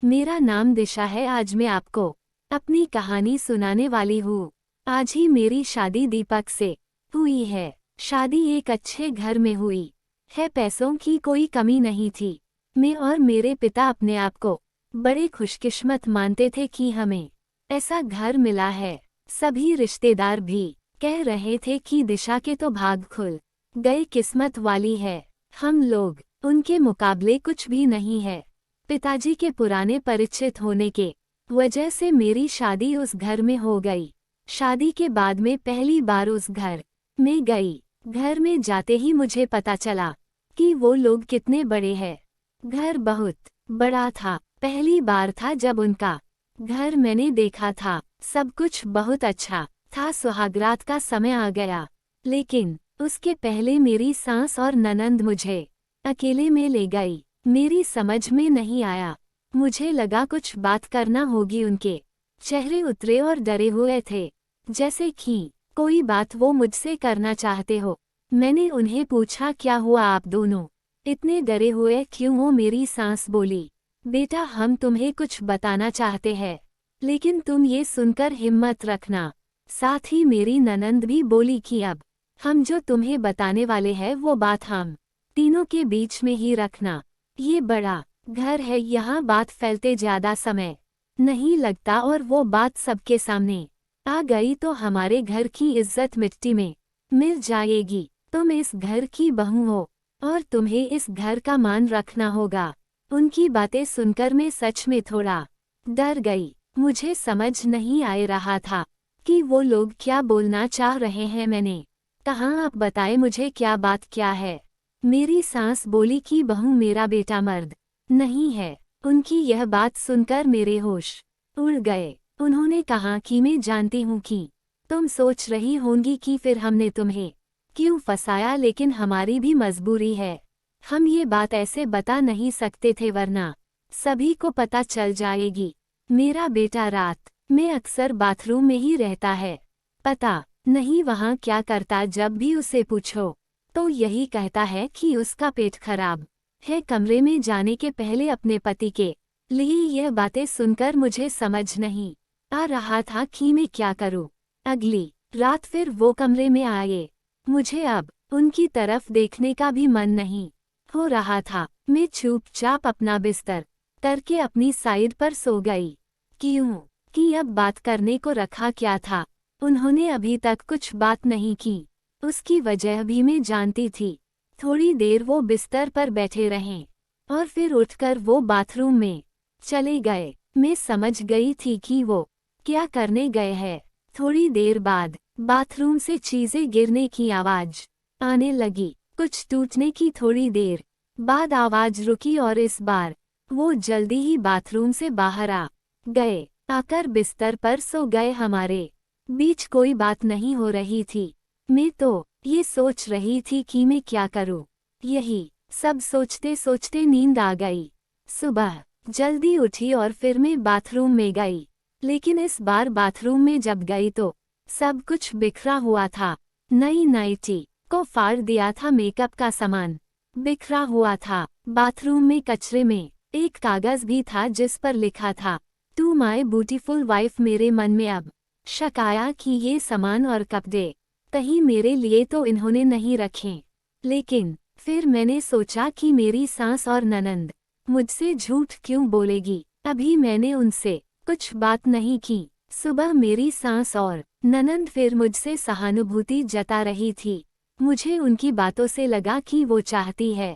मेरा नाम दिशा है। आज मैं आपको अपनी कहानी सुनाने वाली हूँ। आज ही मेरी शादी दीपक से हुई है। शादी एक अच्छे घर में हुई है। पैसों की कोई कमी नहीं थी। मैं और मेरे पिता अपने आप को बड़े खुशकिस्मत मानते थे कि हमें ऐसा घर मिला है। सभी रिश्तेदार भी कह रहे थे कि दिशा के तो भाग खुल गए, किस्मत वाली है। हम लोग उनके मुकाबले कुछ भी नहीं है। पिताजी के पुराने परिचित होने के वजह से मेरी शादी उस घर में हो गई। शादी के बाद में पहली बार उस घर में गई। घर में जाते ही मुझे पता चला कि वो लोग कितने बड़े हैं। घर बहुत बड़ा था। पहली बार था जब उनका घर मैंने देखा था। सब कुछ बहुत अच्छा था। सुहागरात का समय आ गया, लेकिन उसके पहले मेरी सास और ननंद मुझे अकेले में ले गई। मेरी समझ में नहीं आया। मुझे लगा कुछ बात करना होगी। उनके चेहरे उतरे और डरे हुए थे, जैसे कि कोई बात वो मुझसे करना चाहते हो। मैंने उन्हें पूछा, क्या हुआ, आप दोनों इतने डरे हुए क्यों हो? मेरी सास बोली, बेटा हम तुम्हें कुछ बताना चाहते हैं, लेकिन तुम ये सुनकर हिम्मत रखना। साथ ही मेरी ननंद भी बोली कि अब हम जो तुम्हें बताने वाले हैं वो बात हम तीनों के बीच में ही रखना। ये बड़ा घर है, यहाँ बात फैलते ज्यादा समय नहीं लगता और वो बात सबके सामने आ गई तो हमारे घर की इज्जत मिट्टी में मिल जाएगी। तुम इस घर की बहू हो और तुम्हें इस घर का मान रखना होगा। उनकी बातें सुनकर मैं सच में थोड़ा डर गई। मुझे समझ नहीं आ रहा था कि वो लोग क्या बोलना चाह रहे हैं। मैंने कहा, आप बताएं मुझे क्या बात क्या है। मेरी सास बोली कि बहू मेरा बेटा मर्द नहीं है। उनकी यह बात सुनकर मेरे होश उड़ गए। उन्होंने कहा कि मैं जानती हूँ कि तुम सोच रही होंगी कि फिर हमने तुम्हें क्यों फंसाया, लेकिन हमारी भी मजबूरी है। हम ये बात ऐसे बता नहीं सकते थे, वरना सभी को पता चल जाएगी। मेरा बेटा रात में अक्सर बाथरूम में ही रहता है। पता नहीं वहाँ क्या करता। जब भी उसे पूछो तो यही कहता है कि उसका पेट खराब है। कमरे में जाने के पहले अपने पति के लिए यह बातें सुनकर मुझे समझ नहीं आ रहा था कि मैं क्या करूं। अगली रात फिर वो कमरे में आए। मुझे अब उनकी तरफ देखने का भी मन नहीं हो रहा था। मैं चुपचाप अपना बिस्तर करके अपनी साइड पर सो गई। क्यों कि अब बात करने को रखा क्या था। उन्होंने अभी तक कुछ बात नहीं की, उसकी वजह भी मैं जानती थी। थोड़ी देर वो बिस्तर पर बैठे रहें और फिर उठकर वो बाथरूम में चले गए। मैं समझ गई थी कि वो क्या करने गए हैं। थोड़ी देर बाद बाथरूम से चीजें गिरने की आवाज आने लगी, कुछ टूटने की। थोड़ी देर बाद आवाज रुकी और इस बार वो जल्दी ही बाथरूम से बाहर आ गए। आकर बिस्तर पर सो गए। हमारे बीच कोई बात नहीं हो रही थी। मैं तो ये सोच रही थी कि मैं क्या करूं। यही सब सोचते सोचते नींद आ गई। सुबह जल्दी उठी और फिर मैं बाथरूम में गई, लेकिन इस बार बाथरूम में जब गई तो सब कुछ बिखरा हुआ था। नई नाइटी को फाड़ दिया था, मेकअप का सामान बिखरा हुआ था। बाथरूम में कचरे में एक कागज भी था जिस पर लिखा था, टू माई ब्यूटीफुल वाइफ। मेरे मन में अब शक आया कि ये सामान और कपड़े कहीं मेरे लिए तो इन्होंने नहीं रखे। लेकिन फिर मैंने सोचा कि मेरी सास और ननंद मुझसे झूठ क्यों बोलेगी। अभी मैंने उनसे कुछ बात नहीं की। सुबह मेरी सास और ननंद फिर मुझसे सहानुभूति जता रही थी। मुझे उनकी बातों से लगा कि वो चाहती है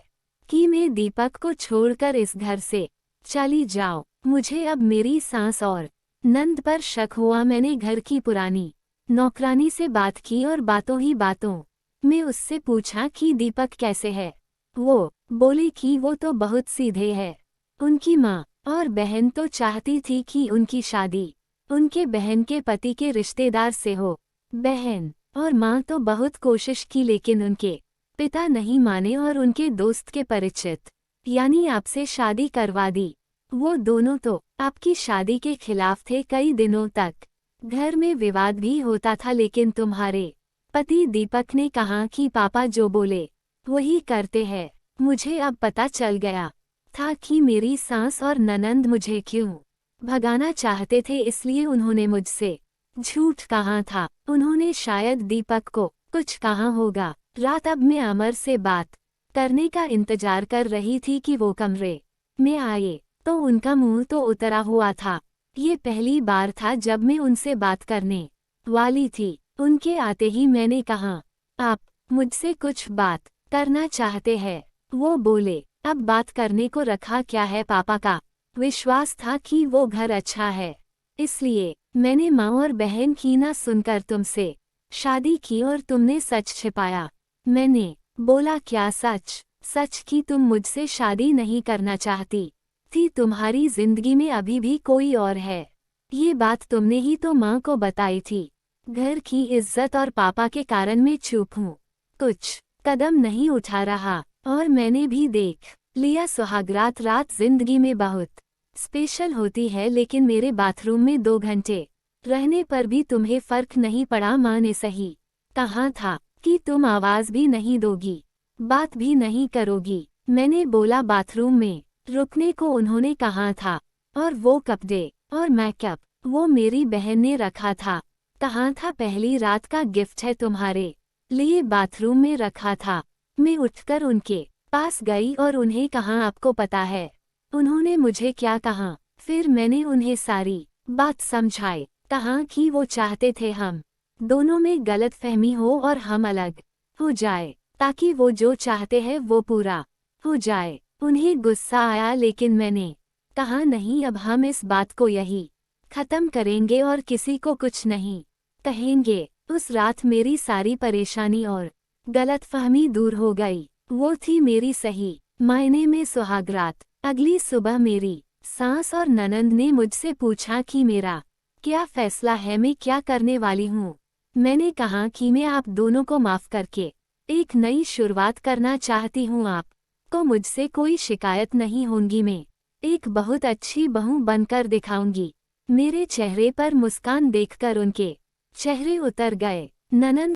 कि मैं दीपक को छोड़कर इस घर से चली जाऊं। मुझे अब मेरी सास और नंद पर शक हुआ। मैंने घर की पुरानी नौकरानी से बात की और बातों ही बातों में उससे पूछा कि दीपक कैसे है। वो बोली कि वो तो बहुत सीधे है। उनकी माँ और बहन तो चाहती थी कि उनकी शादी उनके बहन के पति के रिश्तेदार से हो। बहन और माँ तो बहुत कोशिश की, लेकिन उनके पिता नहीं माने और उनके दोस्त के परिचित यानी आपसे शादी करवा दी। वो दोनों तो आपकी शादी के खिलाफ थे। कई दिनों तक घर में विवाद भी होता था, लेकिन तुम्हारे पति दीपक ने कहा कि पापा जो बोले वही करते हैं। मुझे अब पता चल गया था कि मेरी सास और ननंद मुझे क्यों भगाना चाहते थे, इसलिए उन्होंने मुझसे झूठ कहा था। उन्होंने शायद दीपक को कुछ कहा होगा। रात अब मैं अमर से बात करने का इंतजार कर रही थी कि वो कमरे में आए तो उनका मुंह तो उतरा हुआ था। ये पहली बार था जब मैं उनसे बात करने वाली थी। उनके आते ही मैंने कहा, आप मुझसे कुछ बात करना चाहते हैं? वो बोले, अब बात करने को रखा क्या है, पापा का विश्वास था कि वो घर अच्छा है, इसलिए मैंने माँ और बहन की ना सुनकर तुमसे शादी की और तुमने सच छिपाया। मैंने बोला, क्या सच? सच कि तुम मुझसे शादी नहीं करना चाहती थी, तुम्हारी जिंदगी में अभी भी कोई और है। ये बात तुमने ही तो माँ को बताई थी। घर की इज्जत और पापा के कारण मैं चुप हूँ, कुछ कदम नहीं उठा रहा। और मैंने भी देख लिया, सुहागरात रात जिंदगी में बहुत स्पेशल होती है, लेकिन मेरे बाथरूम में 2 घंटे रहने पर भी तुम्हें फर्क नहीं पड़ा। माँ ने सही कहा था कि तुम आवाज भी नहीं दोगी, बात भी नहीं करोगी। मैंने बोला, बाथरूम में रुकने को उन्होंने कहा था, और वो कपड़े और मेकअप वो मेरी बहन ने रखा था। कहा था पहली रात का गिफ्ट है तुम्हारे लिए, बाथरूम में रखा था। मैं उठकर उनके पास गई और उन्हें कहा, आपको पता है उन्होंने मुझे क्या कहा? फिर मैंने उन्हें सारी बात समझाई। कहा कि वो चाहते थे हम दोनों में गलतफहमी हो और हम अलग हो जाए, ताकि वो जो चाहते हैं वो पूरा हो जाए। उन्हें गुस्सा आया, लेकिन मैंने कहा, नहीं, अब हम इस बात को यही खत्म करेंगे और किसी को कुछ नहीं कहेंगे। उस रात मेरी सारी परेशानी और गलतफहमी दूर हो गई। वो थी मेरी सही मायने में सुहागरात। अगली सुबह मेरी सास और ननंद ने मुझसे पूछा कि मेरा क्या फैसला है, मैं क्या करने वाली हूँ। मैंने कहा कि मैं आप दोनों को माफ करके एक नई शुरुआत करना चाहती हूँ। आप को मुझसे कोई शिकायत नहीं होगी, मैं एक बहुत अच्छी बहू बनकर दिखाऊंगी। मेरे चेहरे पर मुस्कान देखकर उनके चेहरे उतर गए। ननंद